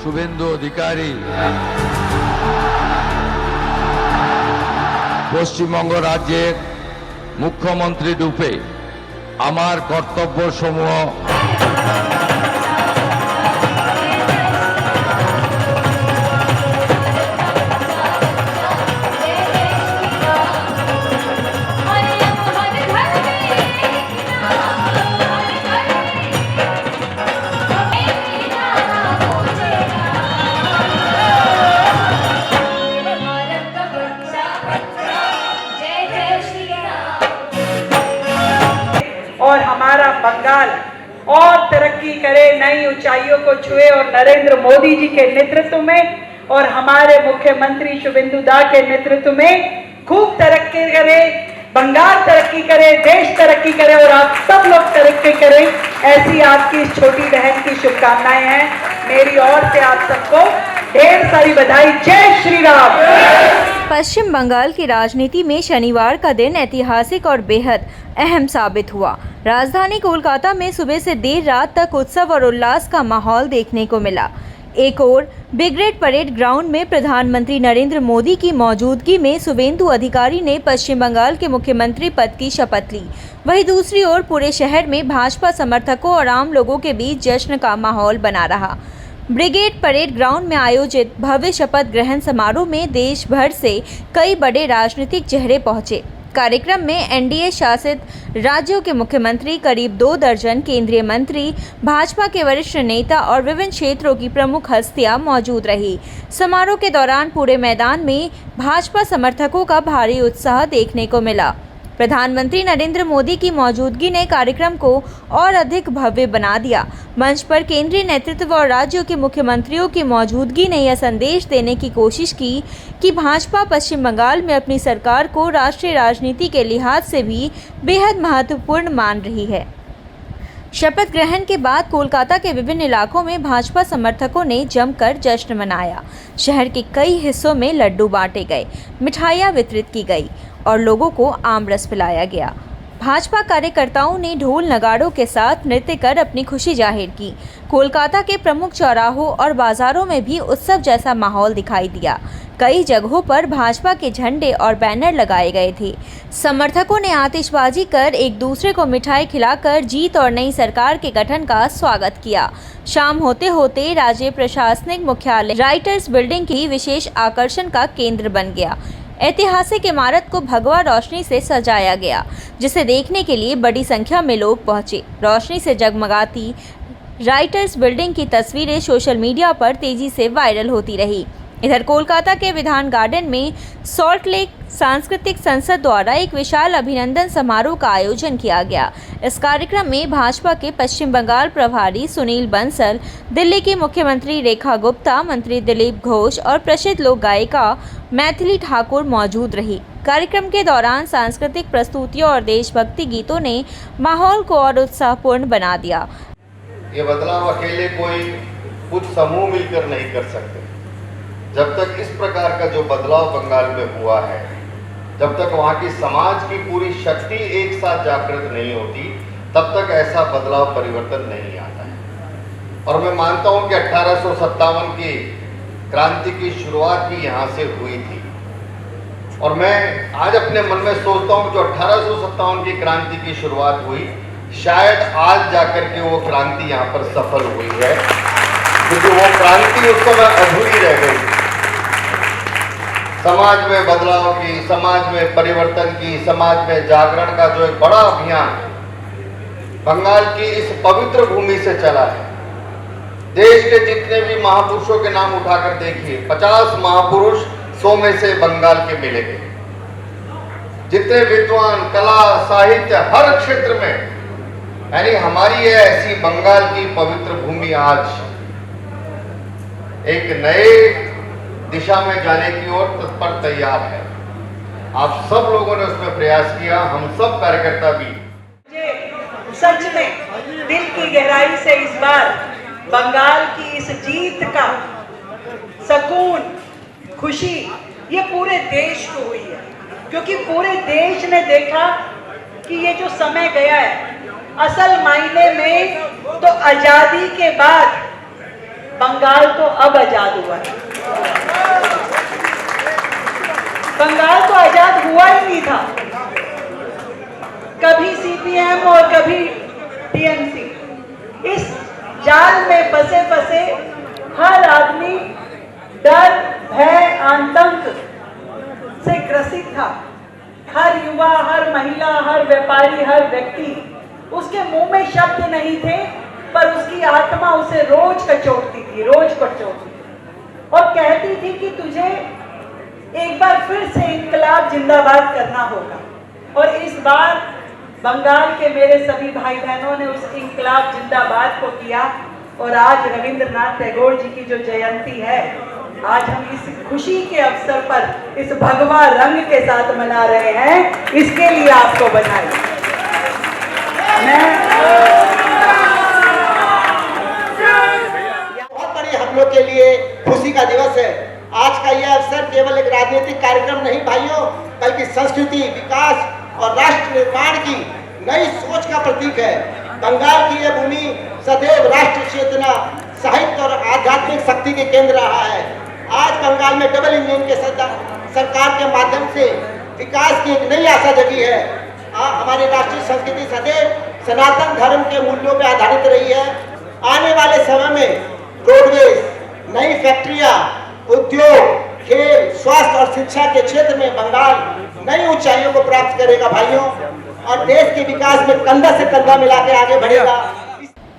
শুভেন্দু অধিকারী পশ্চিমবঙ্গ রাজ্যের মুখ্যমন্ত্রী রূপে আমার কর্তব্যসমূহ और हमारा बंगाल और तरक्की करे, नई ऊंचाइयों को छुए और नरेंद्र मोदी जी के नेतृत्व में और हमारे मुख्यमंत्री शुभेंदु दा के नेतृत्व में खूब तरक्की करे, बंगाल तरक्की करे, देश तरक्की करे और आप सब लोग तरक्की करें, ऐसी आपकी इस छोटी बहन की शुभकामनाएं हैं। मेरी ओर से आप सबको ढेर सारी बधाई। जय श्री राम। पश्चिम बंगाल की राजनीति में शनिवार का दिन ऐतिहासिक और बेहद अहम साबित हुआ। राजधानी कोलकाता में सुबह से देर रात तक उत्सव और उल्लास का माहौल देखने को मिला। एक ओर ब्रिगेड परेड ग्राउंड में प्रधानमंत्री नरेंद्र मोदी की मौजूदगी में शुभेंदु अधिकारी ने पश्चिम बंगाल के मुख्यमंत्री पद की शपथ ली, वहीं दूसरी ओर पूरे शहर में भाजपा समर्थकों और आम लोगों के बीच जश्न का माहौल बना रहा। ब्रिगेड परेड ग्राउंड में आयोजित भव्य शपथ ग्रहण समारोह में देश भर से कई बड़े राजनीतिक चेहरे पहुंचे। कार्यक्रम में एनडीए शासित राज्यों के मुख्यमंत्री, करीब 2 दर्जन केंद्रीय मंत्री, भाजपा के वरिष्ठ नेता और विभिन्न क्षेत्रों की प्रमुख हस्तियां मौजूद रही। समारोह के दौरान पूरे मैदान में भाजपा समर्थकों का भारी उत्साह देखने को मिला। प्रधानमंत्री नरेंद्र मोदी की मौजूदगी ने कार्यक्रम को और अधिक भव्य बना दिया। मंच पर केंद्रीय नेतृत्व और राज्यों के मुख्यमंत्रियों की मौजूदगी ने यह संदेश देने की कोशिश की कि भाजपा पश्चिम बंगाल में अपनी सरकार को राष्ट्रीय राजनीति के लिहाज से भी बेहद महत्वपूर्ण मान रही है। शपथ ग्रहण के बाद कोलकाता के विभिन्न इलाकों में भाजपा समर्थकों ने जमकर जश्न मनाया। शहर के कई हिस्सों में लड्डू बांटे गए, मिठाइयाँ वितरित की गई और लोगों को आम रस पिलाया गया। भाजपा कार्यकर्ताओं ने ढोल नगाड़ों के साथ नृत्य कर अपनी खुशी जाहिर की। कोलकाता के प्रमुख चौराहों और बाजारों में भी उत्सव जैसा माहौल दिखाई दिया। कई जगहों पर भाजपा के झंडे और बैनर लगाए गए थे। समर्थकों ने आतिशबाजी कर एक दूसरे को मिठाई खिलाकर जीत और नई सरकार के गठन का स्वागत किया। शाम होते होते राज्य प्रशासनिक मुख्यालय राइटर्स बिल्डिंग की विशेष आकर्षण का केंद्र बन गया। ऐतिहासिक इमारत को भगवा रोशनी से सजाया गया, जिसे देखने के लिए बड़ी संख्या में लोग पहुंचे। रोशनी से जगमगाती राइटर्स बिल्डिंग की तस्वीरें सोशल मीडिया पर तेजी से वायरल होती रही। इधर कोलकाता के विधान गार्डन में सॉल्ट लेक सांस्कृतिक संसद द्वारा एक विशाल अभिनंदन समारोह का आयोजन किया गया। इस कार्यक्रम में भाजपा के पश्चिम बंगाल प्रभारी सुनील बंसल, दिल्ली की मुख्यमंत्री रेखा गुप्ता, मंत्री दिलीप घोष और प्रसिद्ध लोक गायिका मैथिली ठाकुर मौजूद रही। कार्यक्रम के दौरान सांस्कृतिक प्रस्तुतियों और देशभक्ति गीतों ने माहौल को और उत्साहपूर्ण बना दिया। ये बदलाव अकेले कोई कुछ समूह मिलकर नहीं कर सकते। जब तक इस प्रकार का जो बदलाव बंगाल में हुआ है, जब तक वहाँ की समाज की पूरी शक्ति एक साथ जागृत नहीं होती, तब तक ऐसा बदलाव परिवर्तन नहीं आता है। और मैं मानता हूँ कि 1857 की क्रांति की शुरुआत भी यहाँ से हुई थी। और मैं आज अपने मन में सोचता हूँ जो 1857 की क्रांति की शुरुआत हुई, शायद आज जाकर के वो क्रांति यहाँ पर सफल हुई है, क्योंकि वो क्रांति उस समय अधूरी रह गई। समाज में बदलाव की, समाज में परिवर्तन की, समाज में जागरण का जो एक बड़ा अभियान बंगाल की इस पवित्र भूमि से चला है। देश के जितने भी महापुरुषों के नाम उठाकर देखिए, 50 महापुरुष 100 में से बंगाल के मिलेंगे। जितने विद्वान, कला, साहित्य, हर क्षेत्र में, यानी हमारी ये ऐसी बंगाल की पवित्र भूमि आज एक नए दिशा में जाने की ओर तत्पर तैयार है। आप सब लोगों ने उसमें प्रयास किया, हम सब कार्यकर्ता भी। सच में दिल की गहराई से इस बार बंगाल की इस जीत का सुकून, खुशी ये पूरे देश को हुई है, क्योंकि पूरे देश ने देखा कि ये जो समय गया है, असल मायने में तो आजादी के बाद बंगाल तो अब आजाद हुआ है। बंगाल तो आजाद हुआ ही नहीं था। कभी सीपीएम और कभी टीएमसी, इस जाल में फंसे फंसे हर आदमी डर, भय, आतंक से ग्रसित था। हर युवा, हर महिला, हर व्यापारी, हर व्यक्ति, उसके मुंह में शब्द नहीं थे, पर उसकी आत्मा उसे रोज कचोटती थी, रोज कचोटती थी और कहती थी कि तुझे एक बार फिर से इंकलाब जिंदाबाद करना होगा। और इस बार बंगाल के मेरे सभी भाई बहनों ने उस इंकलाब जिंदाबाद को किया। और आज रविंद्रनाथ टैगोर जी की जो जयंती है, आज हम इस खुशी के अवसर पर इस भगवा रंग के साथ मना रहे हैं, इसके लिए आपको बधाई। बहुत बड़ी हम लोग के लिए खुशी का दिवस है। आज का यह अवसर केवल एक राजनीतिक कार्यक्रम नहीं भाइयों, बल्कि संस्कृति, विकास और राष्ट्र निर्माण की नई सोच का प्रतीक है। बंगाल की यह भूमि सदैव राष्ट्र चेतना, साहित्य और आध्यात्मिक शक्ति के केंद्र रहा है। आज बंगाल में डबल इंजन के सरकार के माध्यम से विकास की एक नई आशा जगी है। हमारी राष्ट्रीय संस्कृति सदैव सनातन धर्म के मूल्यों पर आधारित रही है। आने वाले समय में रोडवेज, नई फैक्ट्रियां, उद्योग, खेल, स्वास्थ्य और शिक्षा के क्षेत्र में बंगाल नई ऊंचाइयों को प्राप्त करेगा भाइयों, और देश के विकास में कंधा से कंधा मिला के आगे बढ़ेगा।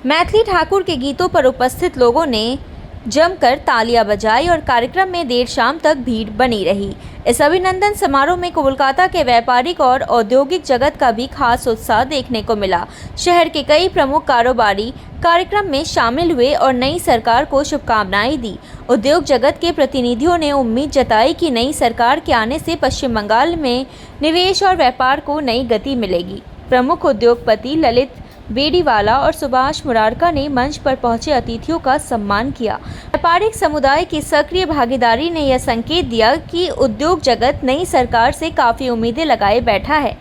मैथिली ठाकुर के गीतों पर उपस्थित लोगों ने जमकर तालियां बजाई और कार्यक्रम में देर शाम तक भीड़ बनी रही। इस अभिनंदन समारोह में कोलकाता के व्यापारिक और औद्योगिक जगत का भी खास उत्साह देखने को मिला। शहर के कई प्रमुख कारोबारी कार्यक्रम में शामिल हुए और नई सरकार को शुभकामनाएं दी। उद्योग जगत के प्रतिनिधियों ने उम्मीद जताई कि नई सरकार के आने से पश्चिम बंगाल में निवेश और व्यापार को नई गति मिलेगी। प्रमुख उद्योगपति ललित बेड़ीवाला और सुभाष मुरारका ने मंच पर पहुंचे अतिथियों का सम्मान किया। व्यापारिक समुदाय की सक्रिय भागीदारी ने यह संकेत दिया कि उद्योग जगत नई सरकार से काफी उम्मीदें लगाए बैठा है।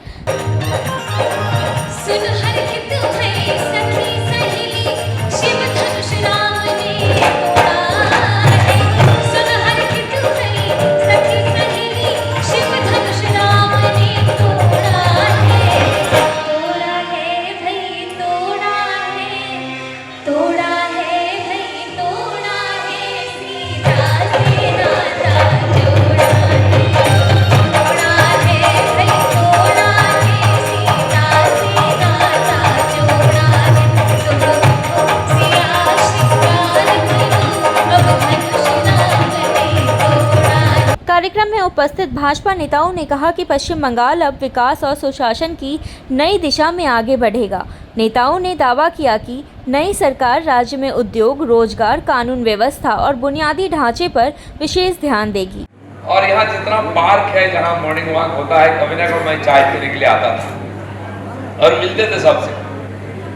कार्यक्रम में उपस्थित भाजपा नेताओं ने कहा कि पश्चिम बंगाल अब विकास और सुशासन की नई दिशा में आगे बढ़ेगा। नेताओं ने दावा किया कि नई सरकार राज्य में उद्योग, रोजगार, कानून व्यवस्था और बुनियादी ढांचे पर विशेष ध्यान देगी। और यहाँ जितना पार्क है जहाँ मॉर्निंग वॉक होता है, कभी ना कभी मैं चाय पीने के लिए आता था और मिलते थे सबसे।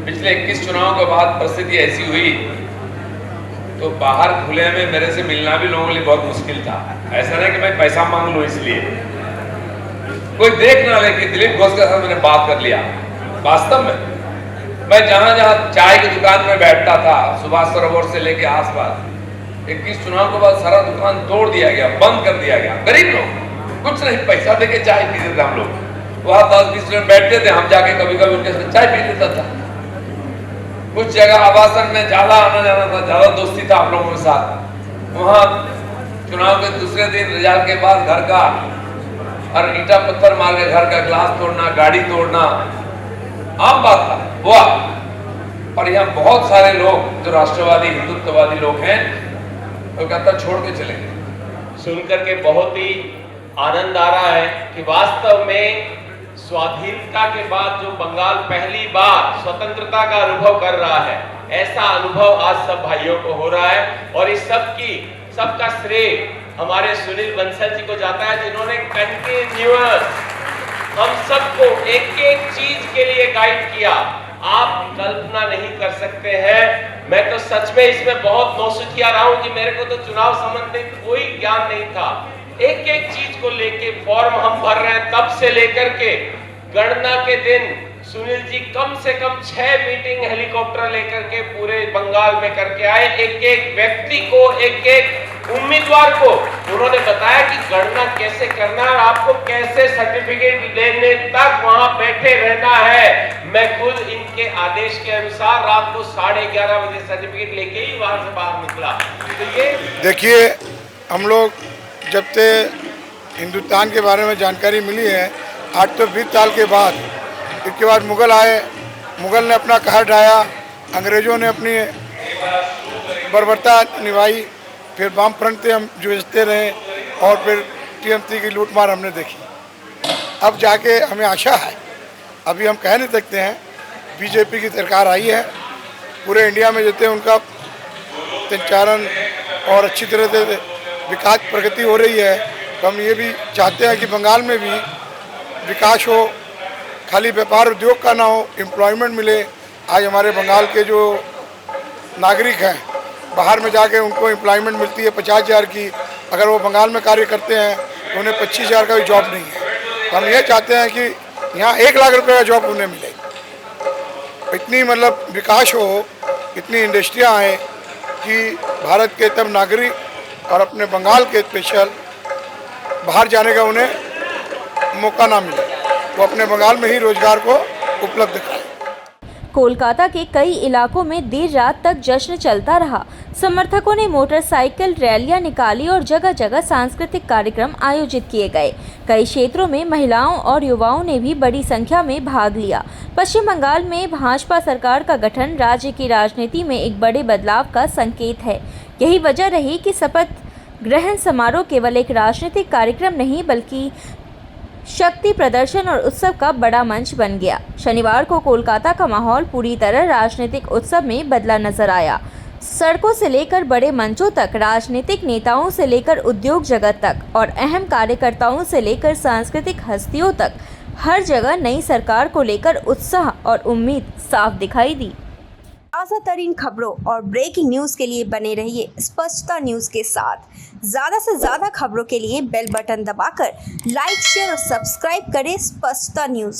पिछले 21 चुनाव के बाद परिस्थिति ऐसी हुई तो बाहर खुले में मेरे से मिलना भी लोगों के लिए बहुत मुश्किल था। ऐसा नहीं कि मैं पैसा मांग लूं इसलिए, कोई देख ना ले कि दिलीप घोष के साथ मैंने बात कर लिया। वास्तव में मैं जहां जहां चाय की दुकान में बैठता था, सुभाष सरोवर से लेके आसपास, 21 चुनाव के बाद सारा दुकान तोड़ दिया गया, बंद कर दिया गया। गरीब लोग कुछ नहीं, पैसा देके चाय पीते थे हम लोग। वहां 10-20 मिनट बैठते थे, हम जाके कभी कभी उनके साथ चाय पी लेता था। कुछ जगह आवासन में ज्यादा आना जाना था, ज्यादा दोस्ती था आप लोगों के साथ। वहां चुनाव के दूसरे दिन रिजल्ट के बाद घर का और ईटा पत्थर मार के घर का ग्लास तोड़ना, गाड़ी तोड़ना आम बात था हुआ। और यहाँ बहुत सारे लोग जो राष्ट्रवादी, हिंदुत्ववादी लोग हैं, वो कहता छोड़ के चले गए। सुनकर के बहुत ही आनंद आ रहा है कि वास्तव में स्वाधीनता के बाद जो बंगाल पहली बार स्वतंत्रता का अनुभव कर रहा है, ऐसा अनुभव आज सब भाइयों को हो रहा है। और इस सबका श्रेय हमारे सुनील बंसल जी को जाता है, जिन्होंने कंटिन्यूअस हम सबको एक एक चीज के लिए गाइड किया। आप कल्पना नहीं कर सकते हैं, मैं तो सच में इसमें बहुत नौसिखिया रहा हूं कि मेरे को तो चुनाव संबंधी कोई ज्ञान नहीं था। एक एक चीज को लेके फॉर्म हम भर रहे हैं, तब से लेकर के गणना के दिन सुनील जी कम से कम 6 मीटिंग हेलीकॉप्टर लेकर के पूरे बंगाल में करके आए। एक एक व्यक्ति को, एक एक उम्मीदवार को उन्होंने बताया कि गणना कैसे करना है और आपको कैसे सर्टिफिकेट लेने तक वहां बैठे रहना है। मैं खुद इनके आदेश के अनुसार रात को 11:30 बजे सर्टिफिकेट लेके ही वहां से बाहर निकला। तो ये देखिए, हम लोग जब से हिंदुस्तान के बारे में जानकारी मिली है, आज तो 20 साल के बाद, इसके बाद मुग़ल आए, मुग़ल ने अपना कहर ढाया, अंग्रेज़ों ने अपनी बर्बरता निभाई, फिर वामफ्रंट से हम जूझते रहे और फिर टीएमसी की लूटमार हमने देखी। अब जाके हमें आशा है, अभी हम कह नहीं सकते हैं, बीजेपी की सरकार आई है, पूरे इंडिया में जैसे उनका संचालन और अच्छी तरह से विकास प्रगति हो रही है, तो हम ये भी चाहते हैं कि बंगाल में भी विकास हो, खाली व्यापार उद्योग का ना हो, एम्प्लॉयमेंट मिले। आज हमारे बंगाल के जो नागरिक हैं, बाहर में जाके उनको एम्प्लॉयमेंट मिलती है 50,000 की, अगर वो बंगाल में कार्य करते हैं तो उन्हें 25,000 का भी जॉब नहीं है। तो हम ये चाहते हैं कि यहाँ 1 लाख रुपये का जॉब उन्हें मिले, इतनी मतलब विकास हो, इतनी इंडस्ट्रियाँ आए कि भारत के तब नागरिक और अपने बंगाल के स्पेशल बाहर जाने का उन्हें मौका ना मिले, वो अपने बंगाल में ही रोजगार को उपलब्ध कराएं। कोलकाता के कई इलाकों में देर रात तक जश्न चलता रहा। समर्थकों ने मोटरसाइकिल रैलियां निकाली और जगह जगह सांस्कृतिक कार्यक्रम आयोजित किए गए। कई क्षेत्रों में महिलाओं और युवाओं ने भी बड़ी संख्या में भाग लिया। पश्चिम बंगाल में भाजपा सरकार का गठन राज्य की राजनीति में एक बड़े बदलाव का संकेत है। यही वजह रही कि शपथ ग्रहण समारोह केवल एक राजनीतिक कार्यक्रम नहीं बल्कि शक्ति प्रदर्शन और उत्सव का बड़ा मंच बन गया। शनिवार को कोलकाता का माहौल पूरी तरह राजनीतिक उत्सव में बदला नजर आया। सड़कों से लेकर बड़े मंचों तक, राजनीतिक नेताओं से लेकर उद्योग जगत तक और अहम कार्यकर्ताओं से लेकर सांस्कृतिक हस्तियों तक, हर जगह नई सरकार को लेकर उत्साह और उम्मीद साफ दिखाई दी। ताज़ा तरीन खबरों और ब्रेकिंग न्यूज़ के लिए बने रहिए स्पष्टता न्यूज़ के साथ। ज़्यादा से ज़्यादा खबरों के लिए बेल बटन दबाकर लाइक, शेयर और सब्सक्राइब करें स्पष्टता न्यूज़।